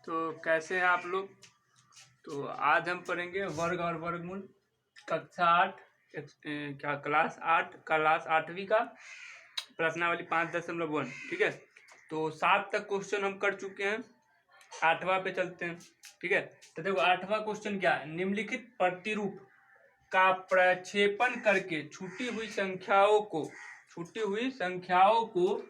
तो कैसे हैं आप लोग। तो आज हम पढ़ेंगे वर्ग और वर्गमूल कक्षा 8 क्लास 8वीं का प्रश्नावली 5.1। ठीक है, तो 7 तक क्वेश्चन हम कर चुके हैं, 8वां पे चलते हैं। ठीक है, तो देखो 8वां क्वेश्चन क्या है, निम्नलिखित प्रतिरूप का प्रक्षेपण करके छूटी हुई संख्याओं को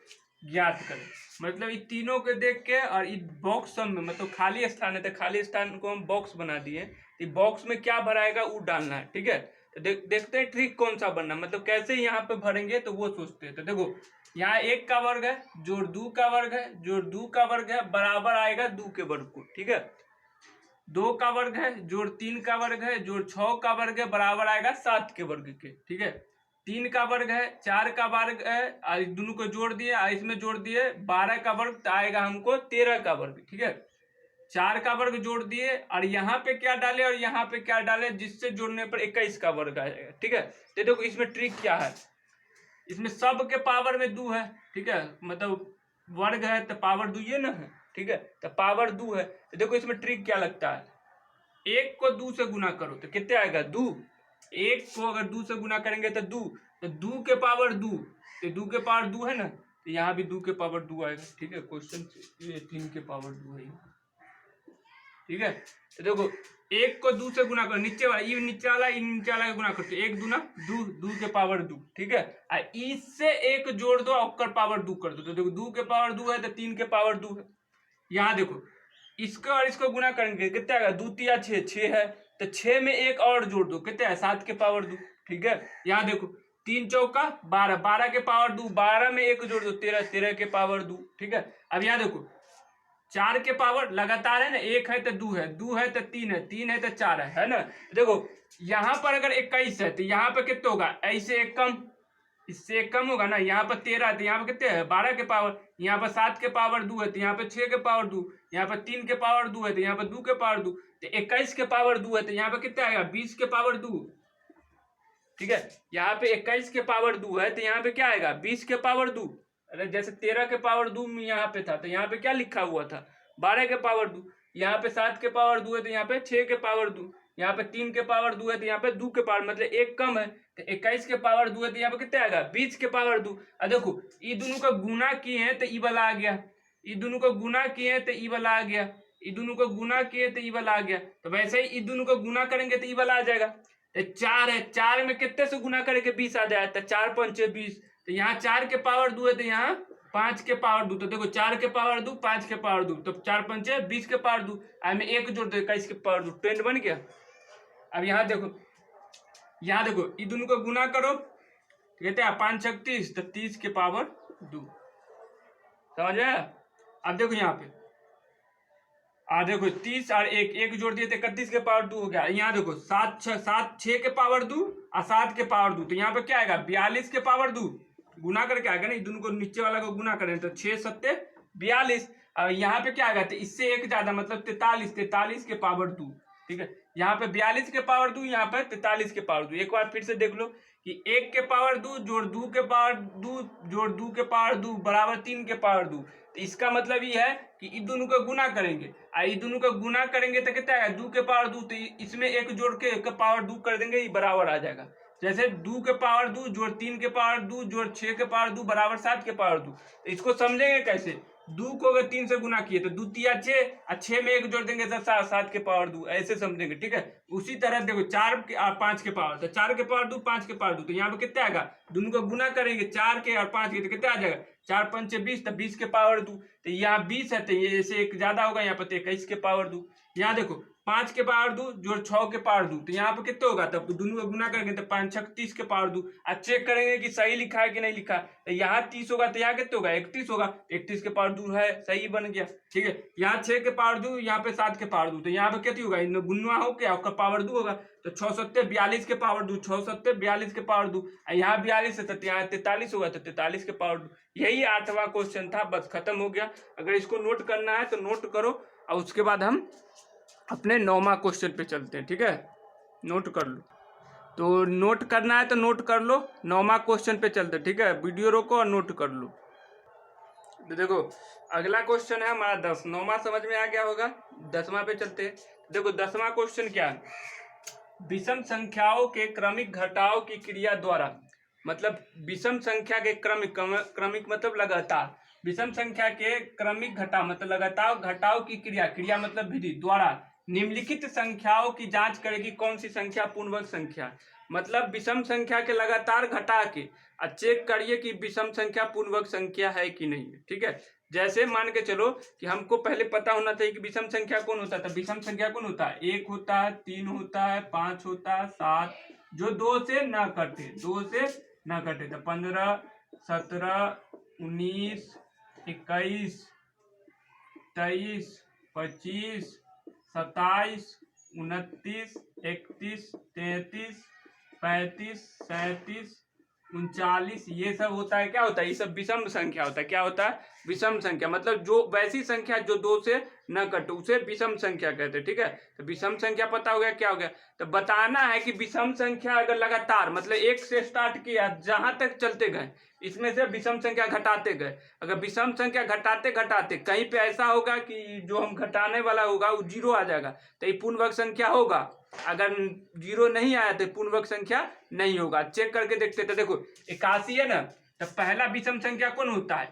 ज्ञात करें। मतलब इन तीनों के देख के और इस बॉक्स में मतलब खाली स्थान है तो खाली स्थान को हम बॉक्स बना दिए। इस बॉक्स में क्या भराएगा वो डालना है। ठीक है, तो देखते हैं ट्रिक कौन सा बनना, मतलब कैसे यहाँ पे भरेंगे तो वो सोचते हैं। तो देखो यहाँ 1 का वर्ग है जोड़ 2 का वर्ग है जोड़ 2 का वर्ग है बराबर आएगा 2 के वर्ग को। ठीक है, 2 का वर्ग है जोड़ 3 का वर्ग है जोड़ 6 का वर्ग है बराबर आएगा 7 के वर्ग के। ठीक है, 3 का वर्ग है 4 का वर्ग है और दोनों को जोड़ दिए और इसमें जोड़ दिए 12 का वर्ग तो आएगा हमको 13 का वर्ग। ठीक है, 4 का वर्ग जोड़ दिए और यहाँ पे क्या डाले और यहाँ पे क्या डाले, जिससे जोड़ने पर 21 का वर्ग आएगा। ठीक है, तो देखो इसमें ट्रिक क्या है, इसमें सब के पावर में 2 है। ठीक है, मतलब वर्ग है तो पावर 2 ये ना है। ठीक है, तो पावर 2 है। तो देखो इसमें ट्रिक क्या लगता है, 1 को 2 से गुना करो तो कितने आएगा 2। 1 को अगर 2 से गुना करेंगे तो 2, तो 2 के पावर 2, तो 2 के पावर 2 है ना, तो यहाँ भी 2 के पावर 2 आएगा। ठीक है, क्वेश्चन 3 के पावर 2 है। ठीक है, तो देखो 1 को 2 से गुना करो, नीचे वाला ये नीचे वाला का गुना करो तो 1 दूना 2, 2 के पावर 2। ठीक है, और इससे 1 जोड़ दो और पावर 2 कर दो, तो देखो 2 के पावर 2 है तो 3 के पावर 2 है। यहाँ देखो इसको और इसको गुना करेंगे कितना आएगा 2 तिया 6, 6 है तो 6 में 1 और जोड़ दो कितना है 7 के पावर 2। ठीक है, यहाँ देखो 3 चौका 12, 12 के पावर 2, 12 में 1 जोड़ दो 13, 13 के पावर 2। ठीक है, अब यहाँ देखो 4 के पावर लगातार है ना, 1 है तो 2 है, 2 है तो 3 है, 3 है तो 4 है ना। देखो यहाँ पर अगर 21 है तो यहाँ पे कितना होगा, ऐसे एक कम, इससे एक कम होगा ना। यहाँ पर 13 है तो यहाँ पे कितने है 12 के पावर, यहाँ पर 7 के पावर 2 है तो यहाँ पे 6 के पावर 2, यहाँ पर 3 के पावर 2 है तो यहाँ पर 2 के पावर 2, तो 21 के पावर 2 है तो यहाँ पे कितना आएगा 20 के पावर 2। ठीक है, यहाँ पे 21 के पावर 2 है तो यहाँ पे क्या आएगा 20 के पावर 2। अरे जैसे 13 के पावर 2 यहाँ पे था तो यहाँ पे क्या लिखा हुआ था 12 के पावर 2, यहाँ पे 7 के पावर 2 है तो यहाँ पे 6 के पावर 2, यहाँ पे 3 के पावर 2 है तो यहाँ पे 2 के पावर, मतलब एक कम है तो 21 के पावर 2 है तो यहाँ पे कितना आएगा 20 के पावर 2। अब देखो ये दोनों का गुना किए हैं तो ई वाला आ गया, ये दोनों को गुना किए हैं तो ई वाला आ गया, ये दोनों को गुना किए तो ई वाला आ गया। तो वैसे ही ये दोनों को गुना करेंगे तो ई वाला आ जाएगा। तो 4 है, 4 में कितने से गुना करेंगे 20 आ जाए तो 4 पंचे 20, तो यहाँ 4 के पावर 2 है तो यहाँ 5 के पावर 2, तो देखो 4 के पावर 2 5 के पावर 2, तो 4 पंचे 20 के पावर 2, में 1 जोड़ दो 21 के पावर 2, 10 बन गया। अब यहाँ देखो ये दोनों को गुना करो कहते हैं 5 छक 30, तो 30 के पावर 2, समझ आया। अब देखो यहाँ पे देखो 30 और 1 जोड़ दिए तो 31 के पावर 2 हो गया। यहाँ देखो 7 6 के पावर 2 और 7 के पावर 2, तो यहाँ पे क्या आएगा 42 के पावर 2, गुना करके आएगा ना, दोनों को नीचे वाला को गुना करें तो 6 7 42, और यहाँ पे क्या आएगा तो इससे 1 ज्यादा मतलब 43 के पावर 2। ठीक है, यहाँ पे 42 के पावर 2, यहाँ पे 43 के पावर 2। एक बार फिर से देख लो कि 1 के पावर 2 जोड़ 2 के पावर 2 जोड़ 2 के पावर 2 बराबर 3 के पावर 2। तो इसका मतलब ये है कि इन दोनों को गुना करेंगे और इन दोनों को गुना करेंगे तो कितना आएगा 2 के पावर 2, तो इसमें 1 जोड़ के 1 का पावर 2 कर देंगे, ये बराबर आ जाएगा। जैसे 2 के पावर 2 जोड़ 3 के पावर 2 जोड़ 6 के पावर 2 बराबर 7 के पावर 2। तो इसको समझेंगे कैसे, 2 को अगर 3 से गुना किए तो 2 तिया 6 और 6 में 1 जोड़ देंगे तो 7 के पावर 2, ऐसे समझेंगे। ठीक है, उसी तरह देखो 4 के और 5 के पावर, तो 4 के पावर 2 5 के पावर 2, तो यहाँ पे कितना आएगा दोनों को गुना करेंगे 4 के और 5 के तो कितना आ जाएगा 4 पंचे 20, तो 20 के पावर 2, तो यहाँ 20 है तो ये से 1 ज्यादा होगा, यहाँ पे 21 के पावर 2। यहाँ देखो 5 के पावर 2 जोड़ 6 के पावर 2, तो यहाँ पे कितना होगा तब दोनों को गुना करेंगे तो 5 6 30 के पावर 2। आज चेक करेंगे कि सही लिखा है कि नहीं लिखा, तो यहाँ 30 होगा तो यहाँ कितना होगा 31 होगा, 31 के पावर 2 है, सही बन गया। ठीक है, यहाँ 6 के पावर 2 यहाँ पे 7 के पावर 2, तो यहाँ पे कितनी होगा गुना हो क्या आपका पावर 2 होगा, तो 6 7 42 के पावर 2, 6 7 42 के पावर 2, यहाँ 42 है तो यहाँ 43 होगा तो 43 के पावर 2। यही 8वां क्वेश्चन था, बस खत्म हो गया। अगर इसको नोट करना है तो नोट करो और उसके बाद हम अपने 9वां क्वेश्चन पे चलते हैं। ठीक है, नोट कर लो, तो नोट करना है तो नोट कर लो, 9वां क्वेश्चन पे चलते हैं। ठीक है, वीडियो रोको और नोट कर लो। तो देखो अगला क्वेश्चन है हमारा 10। 9वां समझ में आ गया होगा, 10वां पे चलते हैं। देखो 10वां क्वेश्चन क्या है, विषम संख्याओं के क्रमिक घटाव की क्रिया द्वारा, मतलब विषम संख्या के क्रमिक मतलब लगातार, विषम संख्या के क्रमिक घटाव मतलब लगातार घटाव की क्रिया मतलब विधि द्वारा निम्नलिखित संख्याओं की जांच करेगी। कौन सी संख्या? पूर्णवर्ग संख्या। मतलब विषम संख्या के लगातार घटा के चेक करिए कि विषम संख्या पूर्णवर्ग संख्या है कि नहीं। ठीक है, जैसे मान के चलो कि हमको पहले पता होना चाहिए कि विषम संख्या कौन होता है। विषम संख्या कौन होता है? 1 होता है, 3 होता है, 5 होता है, 7, जो 2 से न कटे, 2 से न कटे। तो 15, 17, 19, 21, 23, 25, 27, 29, 31, 33, 35, 37, 39, ये सब होता है। क्या होता है? ये सब विषम संख्या होता है। क्या होता है? विषम संख्या। मतलब जो वैसी संख्या जो 2 से न कटे उसे विषम संख्या कहते हैं। ठीक है, तो विषम संख्या पता हो गया। क्या हो गया? तो बताना है कि विषम संख्या अगर लगातार मतलब 1 से स्टार्ट किया जहां तक चलते गए, इसमें से विषम संख्या घटाते गए। अगर विषम संख्या घटाते घटाते कहीं पे ऐसा होगा कि जो हम घटाने वाला होगा वो 0 आ जाएगा, तो ये पूर्णवर्ग संख्या होगा। अगर 0 नहीं आया तो पूर्णवर्ग संख्या नहीं होगा। चेक करके देखते थे। देखो 81 है ना, तो पहला विषम संख्या कौन होता है?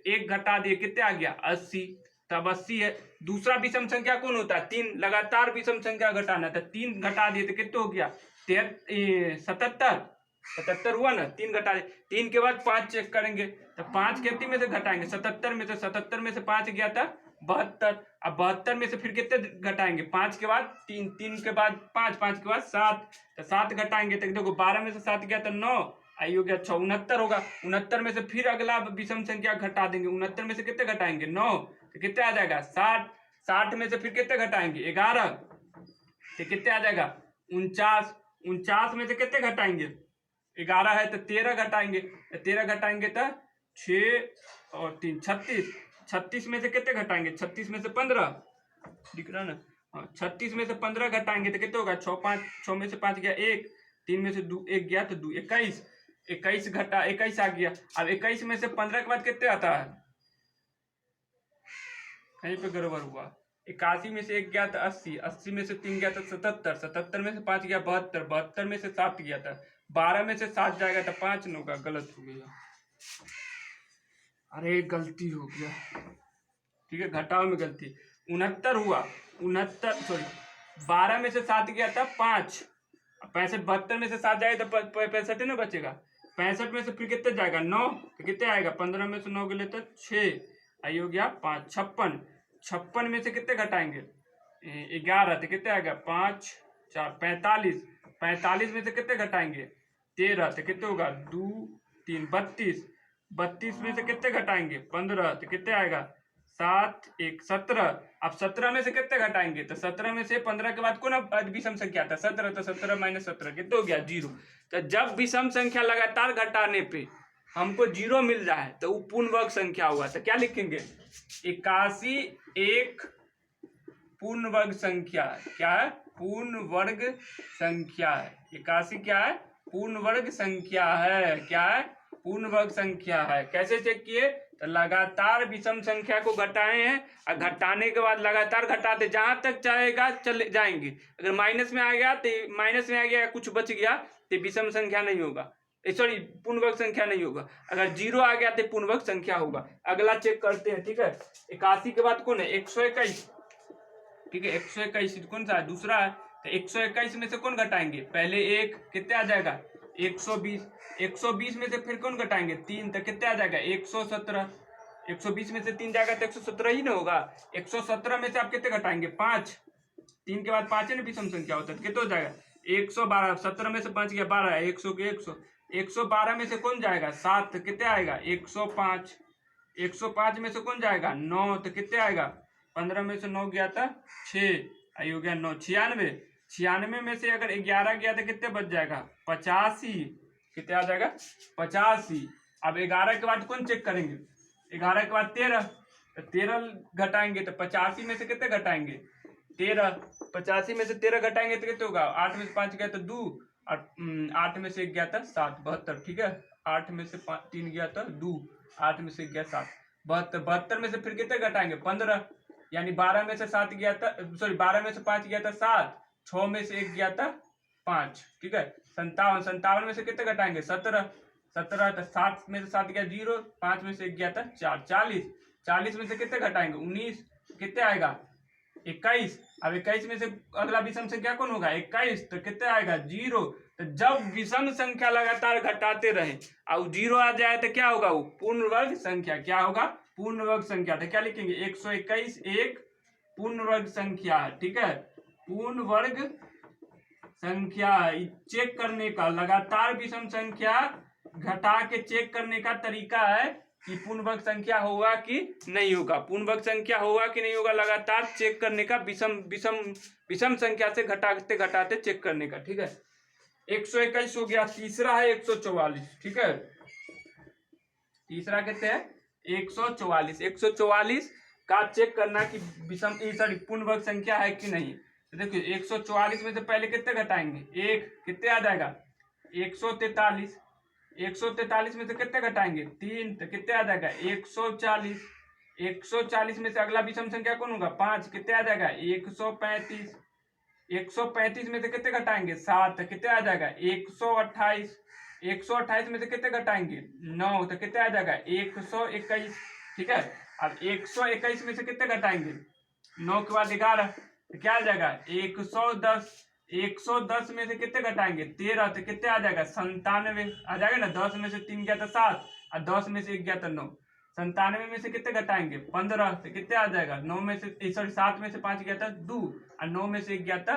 1 घटा दिए, कितने आ गया? 80, तब 80 है। दूसरा विषम संख्या कौन होता है? 3। लगातार विषम संख्या घटाना था, 3 घटा दिए तो कितने हो गया? 77, 77 हुआ ना। 3 घटा दिए, 3 के बाद 5 चेक करेंगे, तो 5 कितने में से घटाएंगे? 77 में से। 77 में से 5 गया था 72। अब 72 में से फिर कितने घटाएंगे? 5 के बाद 3, 3 के बाद 5, 5 के बाद 7, तो 7 घटाएंगे तो देखो 12 में से 7 गया तो 9, आई हो गया 6, 69 होगा। 69 में से फिर अगला विषम संख्या घटा देंगे। 69 में से कितने घटाएंगे? 9, तो कितने आ जाएगा? 60। 60 में से फिर कितने घटाएंगे? 11, तो कितने आ जाएगा? 49। 49 में से कितने घटाएंगे? 11 है तो 13 घटाएंगे, तो 13 घटाएंगे तो 6 और 3 36। 36 में से कितने घटाएंगे? 36 में से 15, दिख रहा ना? हाँ, 36 में से 15 घटाएंगे तो कितने होगा? 6, 5, 6 में से 5 गया 1, 3 में से 2 1 गया तो 2, 21। 21 घटा 21 आ गया। अब 21 में से 15 के बाद कितने आता है? कहीं पे गड़बड़ हुआ। 81 में से 1 गया था 80, 80 में से 3 गया था 77, 77 में से 5 गया 72, 72 में से 7 गया था 12 में से 7 जाएगा तो 5 9 का। गलत हो गया, अरे गलती हो गया। ठीक है, घटाव में गलती। 69 हुआ, 69 सॉरी 12 में से 7 गया था 5, 65, 72 में से 7 जाएगा तो 65 ना बचेगा। 65 में से फिर कितने जाएगा? 9, तो कितने आएगा? 15 में से 9 के लिए तो 6, आई हो गया 5। 56, 56 में से कितने घटाएंगे? 11, तो कितने आएगा? 5 4 45, 45 में से कितने घटाएंगे? 13, तो कितने होगा? 2 3 32, 32 में से कितने घटाएंगे? 15, तो कितने आएगा? 7 1 17। अब 17 में से कितने घटाएंगे? तो 17 में से 15 के बाद कौन विषम संख्या आता है? 17, तो 17 - 17 कितने हो गया? 0। तो जब विषम संख्या लगातार घटाने पे हमको 0 मिल रहा है तो वो पूर्णवर्ग संख्या हुआ। तो क्या लिखेंगे? 81 एक पूर्ण वर्ग संख्या है। क्या है? पूर्ण वर्ग संख्या है। 81 क्या है? पूर्ण वर्ग संख्या है। क्या है? पूर्ण वर्ग संख्या है। कैसे चेक किए? तो लगातार विषम संख्या को घटाए हैं और घटाने के बाद लगातार घटाते जहां तक चाहेगा चले जाएंगे। अगर माइनस में आ गया तो माइनस में आ गया, कुछ बच गया तो विषम संख्या नहीं होगा, सॉरी पूर्णवर्ग संख्या नहीं होगा। अगर 0 आ गया तो पूर्णवर्ग संख्या होगा। अगला चेक करते हैं। ठीक है, 81 के बाद कौन है? 121। ठीक है, 121 कौन सा है? दूसरा है। तो 121 में से कौन घटाएंगे? पहले 1, कितने आ जाएगा? 120। 120 में से फिर कौन घटाएंगे? 3, तो कितने आ जाएगा? 117। 120 में से 3 जाएगा तो 117 ही ना होगा। 117 में से आप कितने घटाएंगे? 5। 3 के बाद 5 है ना विषम संख्या होता है, तो कितने हो जाएगा? 112। 17 में से 5 गया 12 है, 100 के 100। 112 में से कौन जाएगा? 7, तो कितने आएगा? 105। 105 में से कौन जाएगा? 9, तो कितने आएगा? 15 में से 9 गया था 6, आई हो गया 9। 96। 96 में से अगर 11 गया तो कितने बच जाएगा? 85। कितने आ जाएगा? 85। अब 11 के बाद कौन चेक करेंगे? 11 के बाद 13, तो 13 घटाएंगे तो 85 में से कितने घटाएंगे? 13। 85 में से 13 घटाएंगे तो कितने होगा? 8 में से 5 गया तो 2, और 8 में से 1 गया था 7, 72। ठीक है, 8 में से 3 गया था 2, 8 में से 1 गया 7, 72 72 में से फिर कितने घटाएंगे 15, यानी 12 में से 7 गया था, सॉरी 12 में से 5 गया था 7, 6 में से 1 गया था 5, ठीक है। 57 57 में से कितने घटाएंगे 17 17, तो 7 में से 7 गया 0, 5 में से 1 गया था 4, 40 40 में से कितने घटाएंगे 19, कितने आएगा 21। अब 21 में से अगला विषम संख्या कौन होगा 21, तो कितने आएगा 0। तो जब विषम संख्या लगातार घटाते रहे और 0 आ जाए तो क्या होगा वो पूर्ण वर्ग संख्या, क्या होगा पूर्ण वर्ग संख्या। तो क्या लिखेंगे 121 एक पूर्ण वर्ग संख्या, ठीक है। पूर्ण वर्ग संख्या चेक करने का, लगातार विषम संख्या घटा के चेक करने का तरीका है कि पूर्ण वर्ग संख्या होगा कि नहीं होगा, पूर्ण वर्ग संख्या होगा कि नहीं होगा, लगातार चेक करने का, विषम विषम विषम संख्या से घटाते घटाते चेक करने का, ठीक है। 121 हो गया। तीसरा है 144, ठीक है। तीसरा कहते हैं 144 144 का चेक करना कि विषम सॉरी पूर्ण वर्ग संख्या है कि नहीं। तो देखिए 144 में से पहले कितने घटाएंगे एक, कितने आ जाएगा 143, 143 में से कितने घटाएंगे 3, तो कितने आ जाएगा 140, 140 में से अगला विषम संख्या कौन होगा 5, कितने आ जाएगा 135, 135 में से कितने घटाएंगे 7, तो कितने आ जाएगा 128, 128 में से कितने घटाएंगे 9, तो कितने आ जाएगा 121, ठीक है। अब 121 में से कितने घटाएंगे 9 के बाद 11, तो क्या आ जाएगा 110, 110 में से कितने घटाएंगे 13, तो कितने आ जाएगा 97 आ जाएगा ना। 10 में से 3 गया था 7 और 10 में से 1 गया था 9, 97 में से कितने घटाएंगे 15, तो कितने आ जाएगा 9 में से सॉरी 7 में से 5 गया था 2 और 9 में से 1 गया था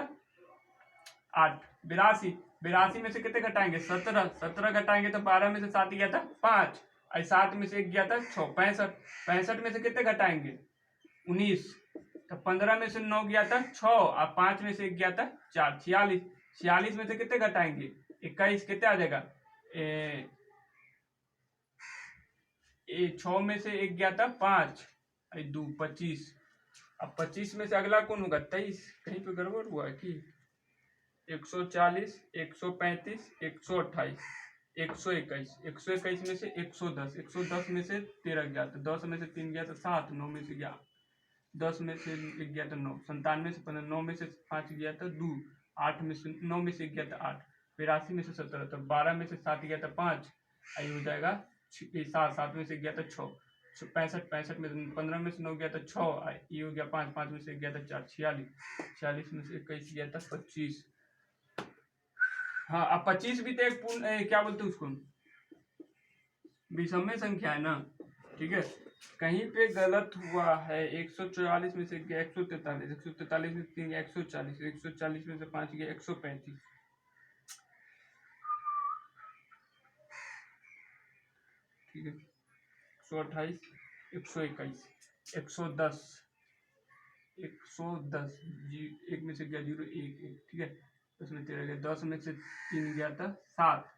8, 82, 82 में से कितने घटाएंगे 17, 17 घटाएंगे तो 12 में से 7 गया था 5 और 7 में से 1 गया था 6, 65, 65 में से कितने घटाएंगे 19, तो 15 में से 9 गया था 6 और 5 में से 1 गया था 4, 46, 46 में से कितने घटाएंगे 21, कितने आ जाएगा 6 में से 1 गया था 5 2, 25। अब 25 में से अगला कौन होगा 23, कहीं पे गड़बड़ हुआ है कि 140, 135, 128, 121, 121 में से 110, 110 में से 13 गया तो 10 में से 3 गया तो 7, 9 में से गया 10 में से 1 गया तो 9, 97 से 15, 9 में से 5 गया तो 2, 8 में से 9 में से 1 गया तो 8, 82 में से 17, तो 12 में से 7 गया तो 5, आई हो जाएगा 7, 7 में से 1 गया तो 6, 65, 65 में 15 में से 9 गया तो 6, ये हो गया 5, 5 में से 1 गया तो 4, 46, 46 में से 21 गया था 25। हाँ अब 25 भी तो एक पूर्ण क्या बोलते उसको विषम संख्या है ना, ठीक है। कहीं पे गलत हुआ है 144 में से 143, 143 में से 3 गया 140, 140 में से 5 गया 135, ठीक है। 128, 121, 110, 110 1 में से गया 0, 1 1, ठीक है। उसमें 13 गया, 10 में से 3 गया था 7,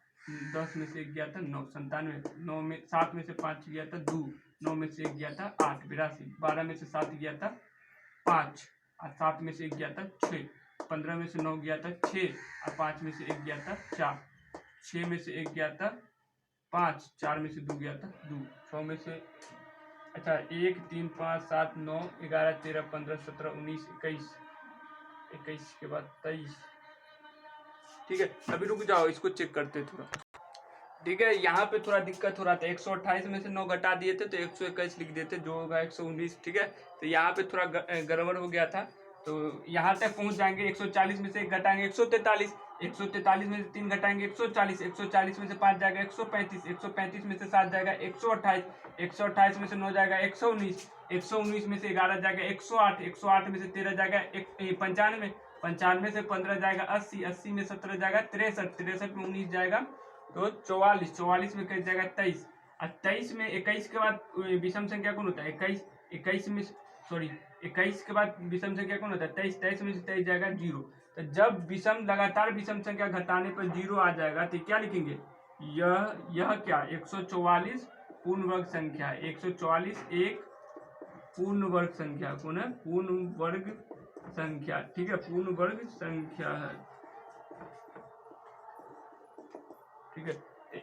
10 में से 1 गया था 9, 97, 9 में 7 में से 5 गया था 2, 9 में से 1 गया था 8, 82, 12 में से 7 गया था 5 और 7 में से 1 गया था 6, 15 में से 9 गया था 6 और 5 में से 1 गया था 4, 6 में से 1 गया था 5, 4 में से 2 गया था 2, 6 में से अच्छा 1 3 5 7 9 11 13 15 17 19 21, 21 के बाद 23, ठीक है। अभी रुक जाओ इसको चेक करते थोड़ा, ठीक है। यहाँ पे थोड़ा दिक्कत हो रहा था 128 में से 9 घटा दिए थे तो 121 लिख देते जो होगा 119, ठीक है। तो यहाँ पे थोड़ा गड़बड़ हो गया था, तो यहाँ तक पहुँच जाएंगे। 140 में से 1 घटाएंगे 143, 143 में से 3 घटाएंगे 140, 140 में से 5 जाएगा 135, 135 में से 7 जाएगा 128, 128 में से 9 जाएगा 119, 119 में से 11 जाएगा 108, 108 में से 13 जाएगा 95, 95 से 15 जाएगा 80, 80 में 17 जाएगा 63, 63 में 19 जाएगा तो 44, 44 में कैसे जाएगा 23 और 23 में 21 के बाद विषम संख्या कौन होता है 21, 21 में सॉरी 21 के बाद विषम संख्या कौन होता है 23, 23 में से 23 जाएगा 0। तो जब विषम लगातार विषम संख्या घटाने पर 0 आ जाएगा तो क्या लिखेंगे यह क्या 144 पूर्ण वर्ग संख्या है। 144 एक पूर्ण वर्ग संख्या कौन है पूर्ण वर्ग संख्या, ठीक है, पूर्ण वर्ग संख्या है, ठीक है।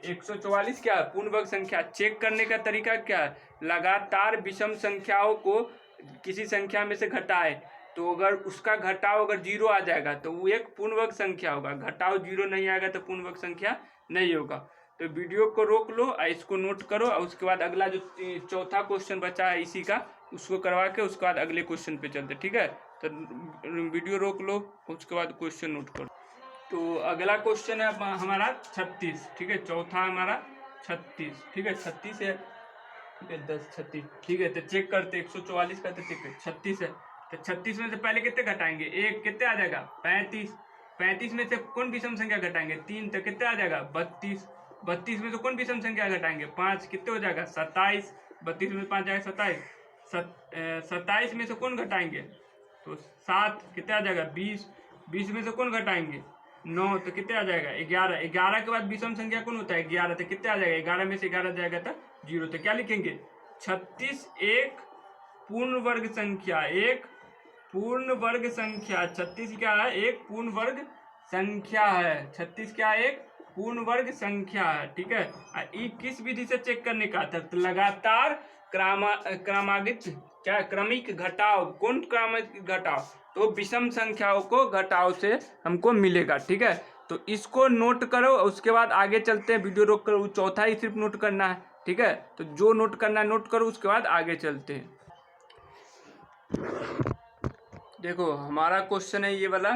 144 क्या है? पूर्ण वर्ग संख्या। चेक करने का तरीका क्या है? लगातार विषम संख्याओं को किसी संख्या में से घटाए, तो अगर उसका घटाव अगर 0 आ जाएगा तो वो एक पूर्ण वर्ग संख्या होगा, घटाव 0 नहीं आएगा तो पूर्ण वर्ग संख्या नहीं होगा। तो वीडियो को रोक लो और इसको नोट करो, और उसके बाद अगला जो चौथा क्वेश्चन बचा है इसी का, उसको करवा के उसके बाद अगले क्वेश्चन पे चलते, ठीक है? तो वीडियो रोक लो, उसके बाद क्वेश्चन नोट करो। तो अगला क्वेश्चन है हमारा 36, ठीक है? चौथा हमारा 36, ठीक है? 36 है, ठीक है? 10 36, ठीक है? तो चेक करते 144 का, तो चेक 36 है, तो 36 में से पहले कितने घटाएंगे? 1, कितने आ जाएगा? 35। 35 में से कौन विषम संख्या घटाएंगे? 3, तो कितने आ जाएगा? 32। 32 में से कौन विषम संख्या घटाएंगे? 5, कितने हो जाएगा? 27। 32 में 5 जाएगा 27। 27 में से कौन घटाएंगे? तो 7, कितने आ जाएगा? 20। 20 में से कौन घटाएंगे? 9, तो कितने आ जाएगा? 11। 11 के बाद विषम संख्या कौन होता है? 11, तो कितने आ जाएगा? 11 में से 11 जाएगा तो 0, तो क्या लिखेंगे? 36 एक पूर्ण वर्ग संख्या, एक पूर्ण वर्ग संख्या। 36 क्या है? एक पूर्ण वर्ग संख्या है। 36 क्या है? एक पूर्ण वर्ग संख्या है, ठीक है? ये किस विधि से चेक करने का था? तो लगातार क्रमागत क्या, क्रमिक घटाव। कौन क्रमिक घटाव? तो विषम संख्याओं को घटाव से हमको मिलेगा, ठीक है? तो इसको नोट करो, उसके बाद आगे चलते हैं। वीडियो रोक करो, चौथा ही सिर्फ नोट करना है, ठीक है? तो जो नोट करना है नोट करो, उसके बाद आगे चलते हैं। देखो हमारा क्वेश्चन है ये वाला,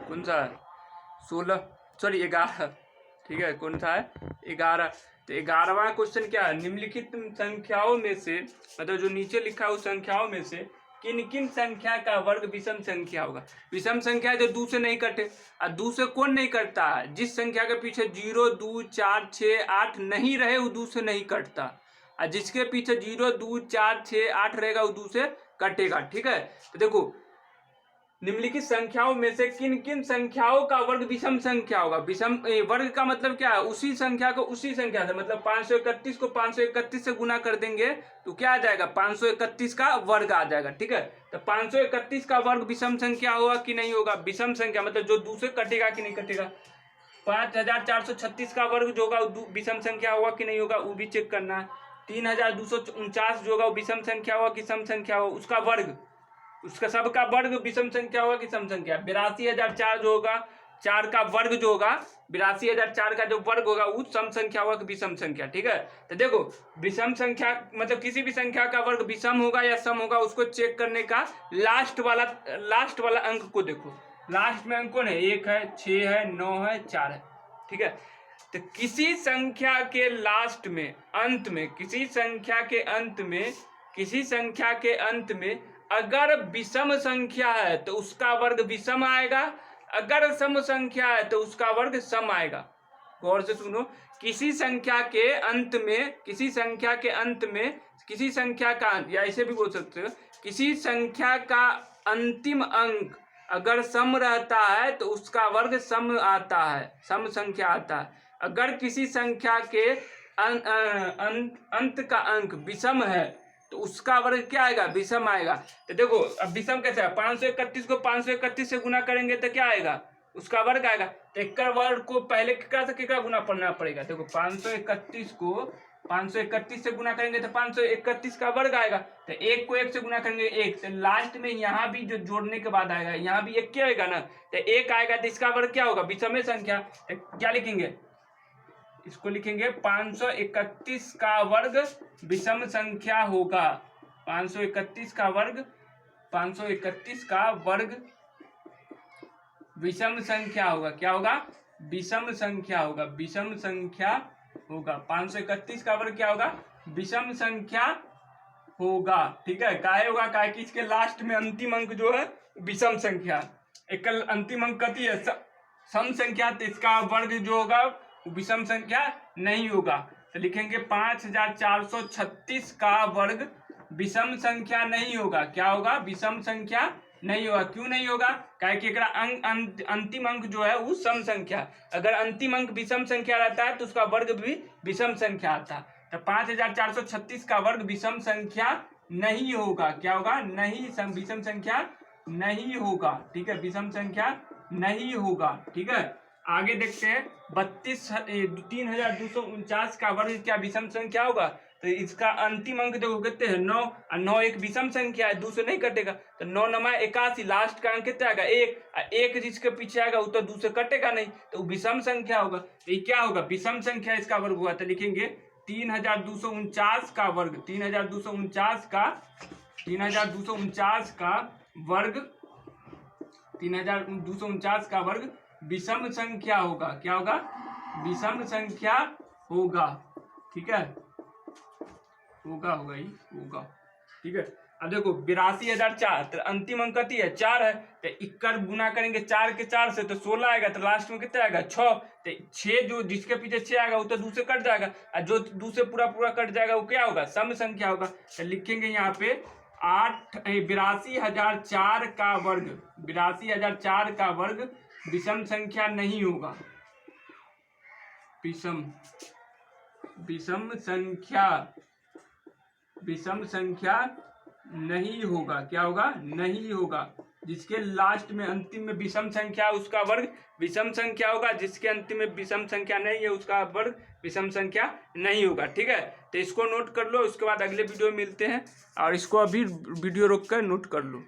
कौन सा? 11, ठीक है? कौन सा है? 11। तो 11वां क्वेश्चन क्या है? निम्नलिखित संख्याओं में से, मतलब जो नीचे लिखा है उस संख्याओं में से किन किन संख्या का वर्ग विषम संख्या होगा? विषम संख्या जो 2 से नहीं कटे, और 2 से कौन नहीं कटता है? जिस संख्या के पीछे 0, 2, 4, 6, 8 नहीं रहे वो 2 से नहीं कटता, और जिसके पीछे 0, 2, 4, 6, 8 रहेगा वो 2 से कटेगा, ठीक है? तो देखो निम्नलिखित संख्याओं में से किन किन संख्याओं का वर्ग विषम संख्या होगा? विषम वर्ग का मतलब क्या है? उसी संख्या को उसी संख्या से, मतलब 531 को 531 से गुना कर देंगे तो क्या आ जाएगा? 531 का वर्ग आ जाएगा, ठीक है? तो 531 का वर्ग विषम संख्या होगा कि नहीं होगा? विषम संख्या मतलब जो 2 से कटेगा कि नहीं कटेगा? 5436 का वर्ग जो होगा विषम संख्या होगा कि नहीं होगा, वो भी चेक करना है। 3249 जो होगा विषम संख्या होगा कि सम संख्या होगा? उसका वर्ग, उसका सबका वर्ग विषम संख्या होगा कि सम संख्या? 82,004 जो होगा, 4 का वर्ग जो होगा, 82,004 का जो वर्ग होगा वो सम संख्या होगा कि विषम संख्या, ठीक है? तो देखो विषम संख्या मतलब किसी भी संख्या का वर्ग विषम होगा या सम होगा, उसको चेक करने का लास्ट वाला अंक को देखो। लास्ट में अंक कौन है? 1 है, 6 है, 9 है, 4 है, ठीक है? तो किसी संख्या के लास्ट में, अंत में, किसी संख्या के अंत में अगर विषम संख्या है तो उसका वर्ग विषम आएगा, अगर सम संख्या है तो उसका वर्ग सम आएगा। गौर से सुनो, किसी संख्या के अंत में, किसी संख्या का अंत, या ऐसे भी बोल सकते हो, किसी संख्या का अंतिम अंक अगर सम रहता है तो उसका वर्ग सम आता है, सम संख्या आता है। अगर किसी संख्या के अंत का अंक विषम है तो उसका वर्ग क्या आएगा? विषम आएगा। तो देखो अब विषम कैसे है? 531 को 531 से गुना करेंगे तो क्या आएगा? उसका वर्ग आएगा। तो एक वर्ग को पहले केकरा से केकरा गुना करना पड़ेगा? देखो 531 को 531 से गुना करेंगे तो 531 का वर्ग आएगा। तो 1 को 1 से गुना करेंगे 1, तो लास्ट में यहाँ भी जो जोड़ने के बाद आएगा, यहाँ भी 1 क्या आएगा ना, तो 1 आएगा, तो इसका वर्ग क्या होगा? विषम संख्या। तो क्या लिखेंगे? इसको लिखेंगे 531 का वर्ग विषम संख्या होगा। 531 का वर्ग विषम संख्या होगा। क्या होगा? विषम संख्या होगा, विषम संख्या होगा। 531 का वर्ग क्या होगा? विषम संख्या होगा, ठीक है? काहे होगा? काहे कि इसके लास्ट में अंतिम अंक जो है विषम संख्या, एक अंतिम अंक कथी है? सम संख्या, तो इसका वर्ग जो होगा विषम संख्या नहीं होगा। तो लिखेंगे 5436 का वर्ग विषम संख्या नहीं होगा। क्या होगा? विषम संख्या नहीं होगा। क्यों नहीं होगा? काहे कि अंतिम अंक जो है वो सम संख्या, अगर अंतिम अंक विषम संख्या रहता है तो उसका वर्ग भी विषम संख्या आता है। तो 5436 का वर्ग विषम संख्या नहीं होगा। क्या होगा? नहीं, विषम संख्या नहीं होगा, ठीक है? विषम संख्या नहीं होगा, ठीक है? आगे देखते हैं 32,3249 का वर्ग क्या विषम संख्या होगा। तो इसका अंतिम अंक देखो कितने हैं 9, और 9 एक विषम संख्या है, 2 से नहीं कटेगा, तो 9 9 81, लास्ट का अंक कितना आएगा 1, और 1 जिसके पीछे आएगा वो तो 2 से कटेगा नहीं, तो विषम संख्या होगा। तो ये क्या होगा, विषम संख्या इसका वर्ग हुआ। तो लिखेंगे 3249 का वर्ग, 3249 का वर्ग, 3249 का वर्ग विषम संख्या होगा। क्या होगा, विषम संख्या होगा। ठीक है, होगा ही होगा। ठीक है, अब देखो 82,004, तो अंतिम अंक कति है 4 है, तो इक्कर गुना करेंगे 4 के 4 से तो 16 आएगा, तो लास्ट में कितना आएगा 6, तो 6 जो जिसके पीछे 6 आएगा वो तो 2 से कट जाएगा, और जो 2 से पूरा कट जाएगा वो क्या होगा, सम संख्या होगा। तो लिखेंगे यहाँ पे 82,004 का वर्ग, 82,004 का वर्ग विषम संख्या नहीं होगा। विषम संख्या नहीं होगा। क्या होगा, नहीं होगा। जिसके लास्ट में अंतिम में विषम संख्या उसका वर्ग विषम संख्या होगा, जिसके अंतिम में विषम संख्या नहीं है उसका वर्ग विषम संख्या नहीं होगा। ठीक है, तो इसको नोट कर लो, उसके बाद अगले वीडियो में मिलते हैं, और इसको अभी वीडियो रोक कर नोट कर लो।